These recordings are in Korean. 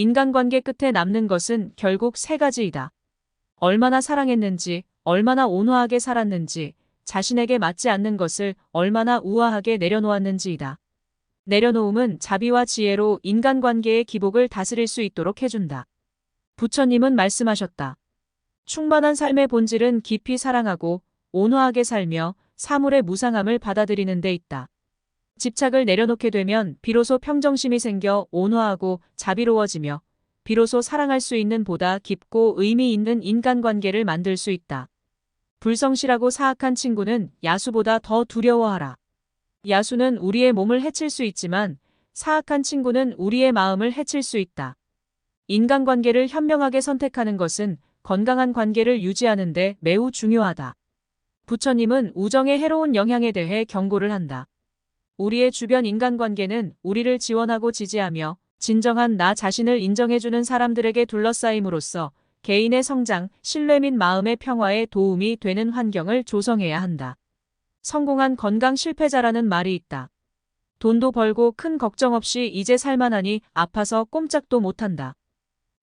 인간관계 끝에 남는 것은 결국 세 가지이다. 얼마나 사랑했는지, 얼마나 온화하게 살았는지, 자신에게 맞지 않는 것을 얼마나 우아하게 내려놓았는지이다. 내려놓음은 자비와 지혜로 인간관계의 기복을 다스릴 수 있도록 해준다. 부처님은 말씀하셨다. 충만한 삶의 본질은 깊이 사랑하고 온화하게 살며 사물의 무상함을 받아들이는 데 있다. 집착을 내려놓게 되면 비로소 평정심이 생겨 온화하고 자비로워지며 비로소 사랑할 수 있는 보다 깊고 의미 있는 인간관계를 만들 수 있다. 불성실하고 사악한 친구는 야수보다 더 두려워하라. 야수는 우리의 몸을 해칠 수 있지만 사악한 친구는 우리의 마음을 해칠 수 있다. 인간관계를 현명하게 선택하는 것은 건강한 관계를 유지하는 데 매우 중요하다. 부처님은 우정의 해로운 영향에 대해 경고를 한다. 우리의 주변 인간관계는 우리를 지원하고 지지하며 진정한 나 자신을 인정해주는 사람들에게 둘러싸임으로써 개인의 성장, 신뢰 및 마음의 평화에 도움이 되는 환경을 조성해야 한다. 성공한 건강 실패자라는 말이 있다. 돈도 벌고 큰 걱정 없이 이제 살만하니 아파서 꼼짝도 못한다.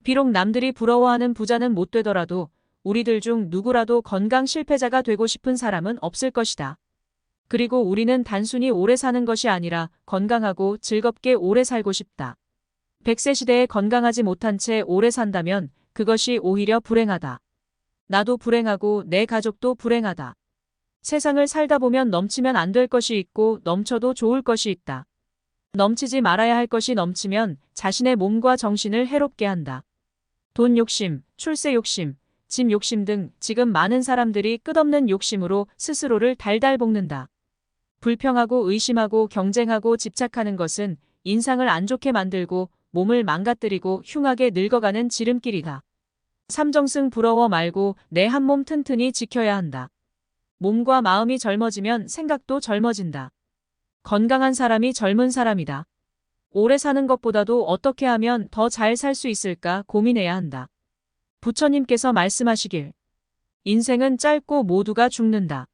비록 남들이 부러워하는 부자는 못 되더라도 우리들 중 누구라도 건강 실패자가 되고 싶은 사람은 없을 것이다. 그리고 우리는 단순히 오래 사는 것이 아니라 건강하고 즐겁게 오래 살고 싶다. 100세 시대에 건강하지 못한 채 오래 산다면 그것이 오히려 불행하다. 나도 불행하고 내 가족도 불행하다. 세상을 살다 보면 넘치면 안 될 것이 있고 넘쳐도 좋을 것이 있다. 넘치지 말아야 할 것이 넘치면 자신의 몸과 정신을 해롭게 한다. 돈 욕심, 출세 욕심, 집 욕심 등 지금 많은 사람들이 끝없는 욕심으로 스스로를 달달 볶는다. 불평하고 의심하고 경쟁하고 집착하는 것은 인상을 안 좋게 만들고 몸을 망가뜨리고 흉하게 늙어가는 지름길이다. 삼정승 부러워 말고 내 한 몸 튼튼히 지켜야 한다. 몸과 마음이 젊어지면 생각도 젊어진다. 건강한 사람이 젊은 사람이다. 오래 사는 것보다도 어떻게 하면 더 잘 살 수 있을까 고민해야 한다. 부처님께서 말씀하시길. 인생은 짧고 모두가 죽는다.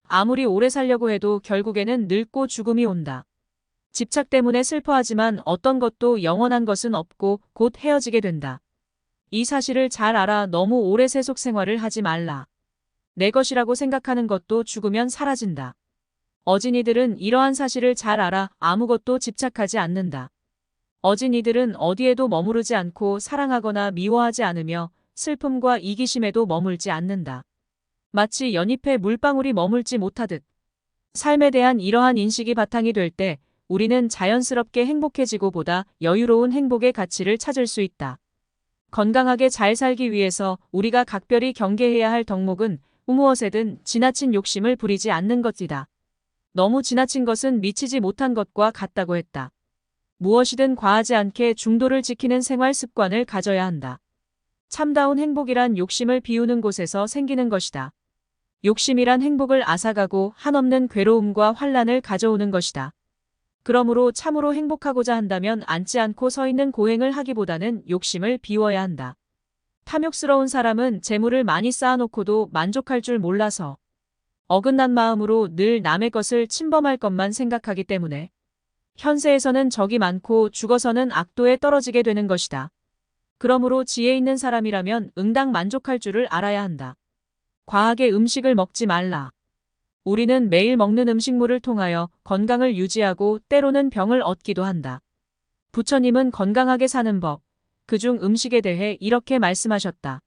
아무리 오래 살려고 해도 결국에는 늙고 죽음이 온다. 집착 때문에 슬퍼하지만 어떤 것도 영원한 것은 없고 곧 헤어지게 된다. 이 사실을 잘 알아 너무 오래 세속 생활을 하지 말라. 내 것이라고 생각하는 것도 죽으면 사라진다. 어진이들은 이러한 사실을 잘 알아 아무것도 집착하지 않는다. 어진이들은 어디에도 머무르지 않고 사랑하거나 미워하지 않으며 슬픔과 이기심에도 머물지 않는다. 마치 연잎에 물방울이 머물지 못하듯 삶에 대한 이러한 인식이 바탕이 될 때 우리는 자연스럽게 행복해지고 보다 여유로운 행복의 가치를 찾을 수 있다. 건강하게 잘 살기 위해서 우리가 각별히 경계해야 할 덕목은 무엇에든 지나친 욕심을 부리지 않는 것이다. 너무 지나친 것은 미치지 못한 것과 같다고 했다. 무엇이든 과하지 않게 중도를 지키는 생활 습관을 가져야 한다. 참다운 행복이란 욕심을 비우는 곳에서 생기는 것이다. 욕심이란 행복을 앗아가고 한없는 괴로움과 환란을 가져오는 것이다. 그러므로 참으로 행복하고자 한다면 앉지 않고 서 있는 고행을 하기보다는 욕심을 비워야 한다. 탐욕스러운 사람은 재물을 많이 쌓아놓고도 만족할 줄 몰라서 어긋난 마음으로 늘 남의 것을 침범할 것만 생각하기 때문에 현세에서는 적이 많고 죽어서는 악도에 떨어지게 되는 것이다. 그러므로 지혜 있는 사람이라면 응당 만족할 줄을 알아야 한다. 과하게 음식을 먹지 말라. 우리는 매일 먹는 음식물을 통하여 건강을 유지하고 때로는 병을 얻기도 한다. 부처님은 건강하게 사는 법, 그중 음식에 대해 이렇게 말씀하셨다.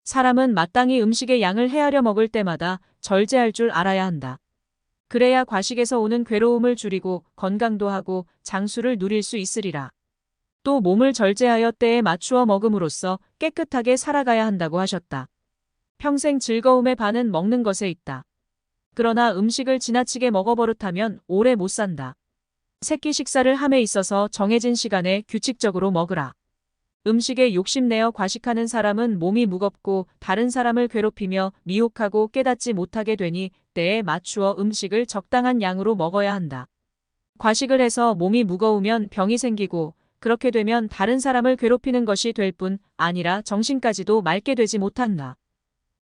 사람은 마땅히 음식의 양을 헤아려 먹을 때마다 절제할 줄 알아야 한다. 그래야 과식에서 오는 괴로움을 줄이고 건강도 하고 장수를 누릴 수 있으리라. 또 몸을 절제하여 때에 맞추어 먹음으로써 깨끗하게 살아가야 한다고 하셨다. 평생 즐거움의 반은 먹는 것에 있다. 그러나 음식을 지나치게 먹어버릇하면 오래 못 산다. 새끼 식사를 함에 있어서 정해진 시간에 규칙적으로 먹으라. 음식에 욕심내어 과식하는 사람은 몸이 무겁고 다른 사람을 괴롭히며 미혹하고 깨닫지 못하게 되니 때에 맞추어 음식을 적당한 양으로 먹어야 한다. 과식을 해서 몸이 무거우면 병이 생기고 그렇게 되면 다른 사람을 괴롭히는 것이 될 뿐 아니라 정신까지도 맑게 되지 못한다.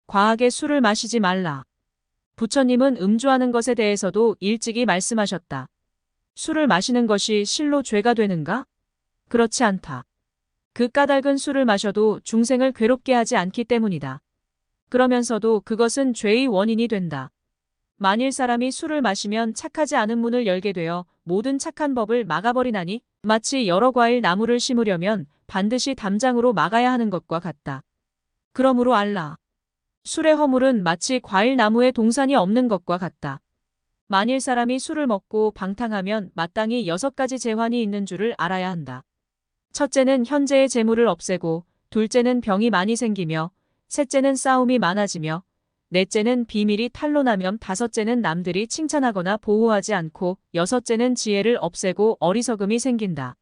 과하게 술을 마시지 말라. 부처님은 음주하는 것에 대해서도 일찍이 말씀하셨다. 술을 마시는 것이 실로 죄가 되는가? 그렇지 않다. 그 까닭은 술을 마셔도 중생을 괴롭게 하지 않기 때문이다. 그러면서도 그것은 죄의 원인이 된다. 만일 사람이 술을 마시면 착하지 않은 문을 열게 되어 모든 착한 법을 막아버리나니 마치 여러 과일 나무를 심으려면 반드시 담장으로 막아야 하는 것과 같다. 그러므로 알라. 술의 허물은 마치 과일 나무에 동산이 없는 것과 같다. 만일 사람이 술을 먹고 방탕하면 마땅히 6가지 재환이 있는 줄을 알아야 한다. 첫째는 현재의 재물을 없애고, 둘째는 병이 많이 생기며, 셋째는 싸움이 많아지며, 넷째는 비밀이 탄로나며, 다섯째는 남들이 칭찬하거나 보호하지 않고, 여섯째는 지혜를 없애고 어리석음이 생긴다.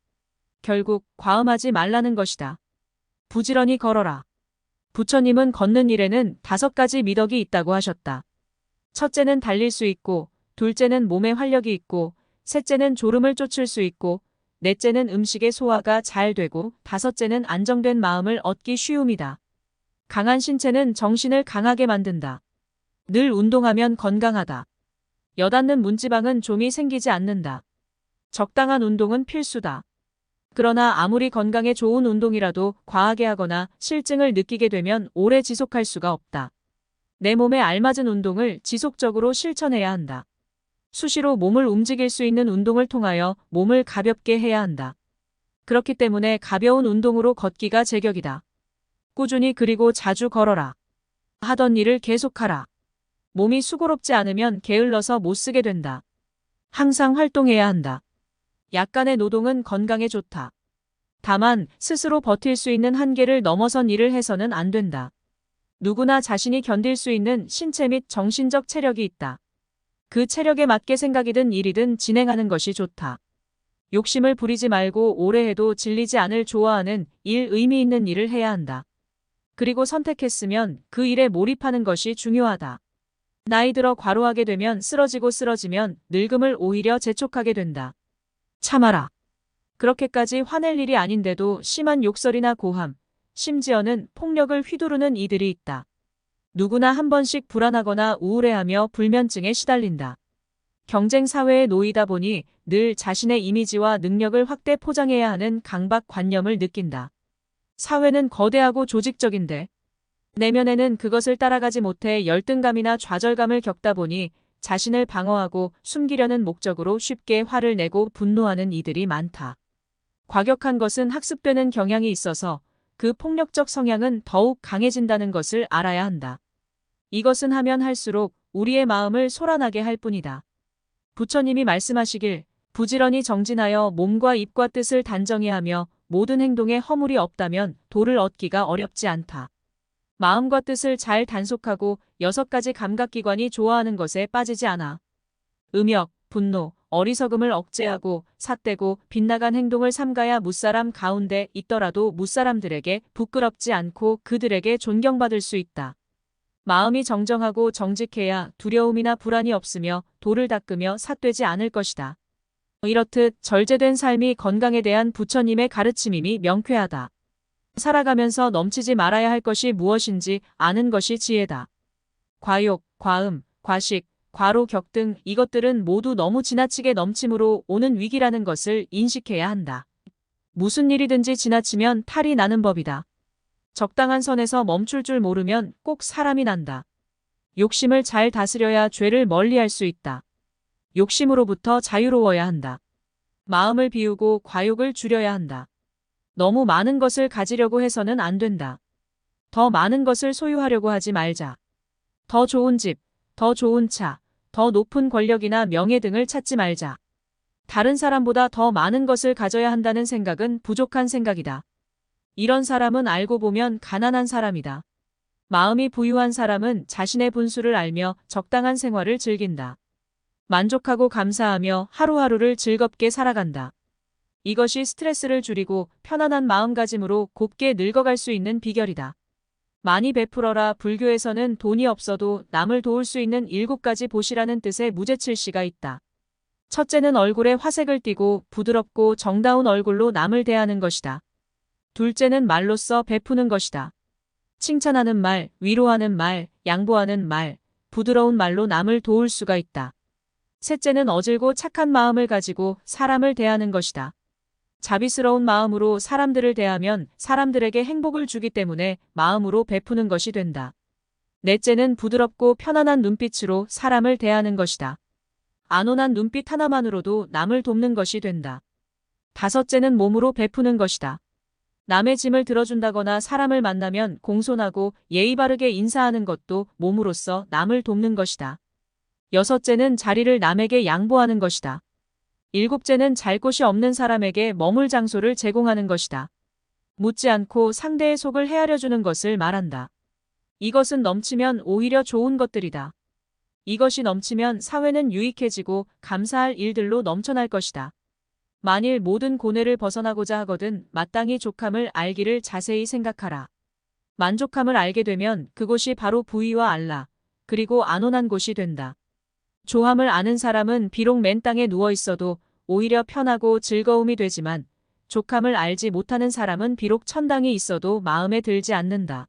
결국 과음하지 말라는 것이다. 부지런히 걸어라. 부처님은 걷는 일에는 5가지 미덕이 있다고 하셨다. 첫째는 달릴 수 있고, 둘째는 몸에 활력이 있고, 셋째는 졸음을 쫓을 수 있고, 넷째는 음식의 소화가 잘 되고, 다섯째는 안정된 마음을 얻기 쉬움이다. 강한 신체는 정신을 강하게 만든다. 늘 운동하면 건강하다. 여닫는 문지방은 좀이 생기지 않는다. 적당한 운동은 필수다. 그러나 아무리 건강에 좋은 운동이라도 과하게 하거나 실증을 느끼게 되면 오래 지속할 수가 없다. 내 몸에 알맞은 운동을 지속적으로 실천해야 한다. 수시로 몸을 움직일 수 있는 운동을 통하여 몸을 가볍게 해야 한다. 그렇기 때문에 가벼운 운동으로 걷기가 제격이다. 꾸준히 그리고 자주 걸어라. 하던 일을 계속하라. 몸이 수고롭지 않으면 게을러서 못 쓰게 된다. 항상 활동해야 한다. 약간의 노동은 건강에 좋다. 다만 스스로 버틸 수 있는 한계를 넘어선 일을 해서는 안 된다. 누구나 자신이 견딜 수 있는 신체 및 정신적 체력이 있다. 그 체력에 맞게 생각이 든 일이든 진행하는 것이 좋다. 욕심을 부리지 말고 오래 해도 질리지 않을 좋아하는 일, 의미 있는 일을 해야 한다. 그리고 선택했으면 그 일에 몰입하는 것이 중요하다. 나이 들어 과로하게 되면 쓰러지면 늙음을 오히려 재촉하게 된다. 참아라. 그렇게까지 화낼 일이 아닌데도 심한 욕설이나 고함, 심지어는 폭력을 휘두르는 이들이 있다. 누구나 한 번씩 불안하거나 우울해하며 불면증에 시달린다. 경쟁 사회에 놓이다 보니 늘 자신의 이미지와 능력을 확대 포장해야 하는 강박관념을 느낀다. 사회는 거대하고 조직적인데 내면에는 그것을 따라가지 못해 열등감이나 좌절감을 겪다 보니 자신을 방어하고 숨기려는 목적으로 쉽게 화를 내고 분노하는 이들이 많다. 과격한 것은 학습되는 경향이 있어서 그 폭력적 성향은 더욱 강해진다는 것을 알아야 한다. 이것은 하면 할수록 우리의 마음을 소란하게 할 뿐이다. 부처님이 말씀하시길 부지런히 정진하여 몸과 입과 뜻을 단정히 하며 모든 행동에 허물이 없다면 도를 얻기가 어렵지 않다. 마음과 뜻을 잘 단속하고 6가지 감각기관이 좋아하는 것에 빠지지 않아. 음욕, 분노, 어리석음을 억제하고 삿되고 빗나간 행동을 삼가야 무사람 가운데 있더라도 무사람들에게 부끄럽지 않고 그들에게 존경받을 수 있다. 마음이 정정하고 정직해야 두려움이나 불안이 없으며 도를 닦으며 삿되지 않을 것이다. 이렇듯 절제된 삶이 건강에 대한 부처님의 가르침임이 명쾌하다. 살아가면서 넘치지 말아야 할 것이 무엇인지 아는 것이 지혜다. 과욕, 과음, 과식, 과로, 격 등 이것들은 모두 너무 지나치게 넘침으로 오는 위기라는 것을 인식해야 한다. 무슨 일이든지 지나치면 탈이 나는 법이다. 적당한 선에서 멈출 줄 모르면 꼭 사람이 난다. 욕심을 잘 다스려야 죄를 멀리할 수 있다. 욕심으로부터 자유로워야 한다. 마음을 비우고 과욕을 줄여야 한다. 너무 많은 것을 가지려고 해서는 안 된다. 더 많은 것을 소유하려고 하지 말자. 더 좋은 집, 더 좋은 차, 더 높은 권력이나 명예 등을 찾지 말자. 다른 사람보다 더 많은 것을 가져야 한다는 생각은 부족한 생각이다. 이런 사람은 알고 보면 가난한 사람이다. 마음이 부유한 사람은 자신의 분수를 알며 적당한 생활을 즐긴다. 만족하고 감사하며 하루하루를 즐겁게 살아간다. 이것이 스트레스를 줄이고 편안한 마음가짐으로 곱게 늙어갈 수 있는 비결이다. 많이 베풀어라. 불교에서는 돈이 없어도 남을 도울 수 있는 7가지 보시라는 뜻의 무제칠시가 있다. 첫째는 얼굴에 화색을 띠고 부드럽고 정다운 얼굴로 남을 대하는 것이다. 둘째는 말로써 베푸는 것이다. 칭찬하는 말, 위로하는 말, 양보하는 말, 부드러운 말로 남을 도울 수가 있다. 셋째는 어질고 착한 마음을 가지고 사람을 대하는 것이다. 자비스러운 마음으로 사람들을 대하면 사람들에게 행복을 주기 때문에 마음으로 베푸는 것이 된다. 넷째는 부드럽고 편안한 눈빛으로 사람을 대하는 것이다. 안온한 눈빛 하나만으로도 남을 돕는 것이 된다. 다섯째는 몸으로 베푸는 것이다. 남의 짐을 들어준다거나 사람을 만나면 공손하고 예의 바르게 인사하는 것도 몸으로써 남을 돕는 것이다. 여섯째는 자리를 남에게 양보하는 것이다. 일곱째는 잘 곳이 없는 사람에게 머물 장소를 제공하는 것이다. 묻지 않고 상대의 속을 헤아려주는 것을 말한다. 이것은 넘치면 오히려 좋은 것들이다. 이것이 넘치면 사회는 유익해지고 감사할 일들로 넘쳐날 것이다. 만일 모든 고뇌를 벗어나고자 하거든 마땅히 족함을 알기를 자세히 생각하라. 만족함을 알게 되면 그곳이 바로 부위와 안라, 그리고 안온한 곳이 된다. 조함을 아는 사람은 비록 맨 땅에 누워 있어도 오히려 편하고 즐거움이 되지만 족함을 알지 못하는 사람은 비록 천당이 있어도 마음에 들지 않는다.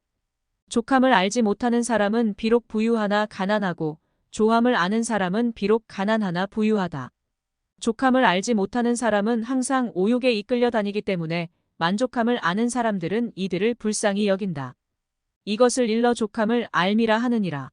족함을 알지 못하는 사람은 비록 부유하나 가난하고 조함을 아는 사람은 비록 가난하나 부유하다. 족함을 알지 못하는 사람은 항상 오욕에 이끌려 다니기 때문에 만족함을 아는 사람들은 이들을 불쌍히 여긴다. 이것을 일러 족함을 알미라 하느니라.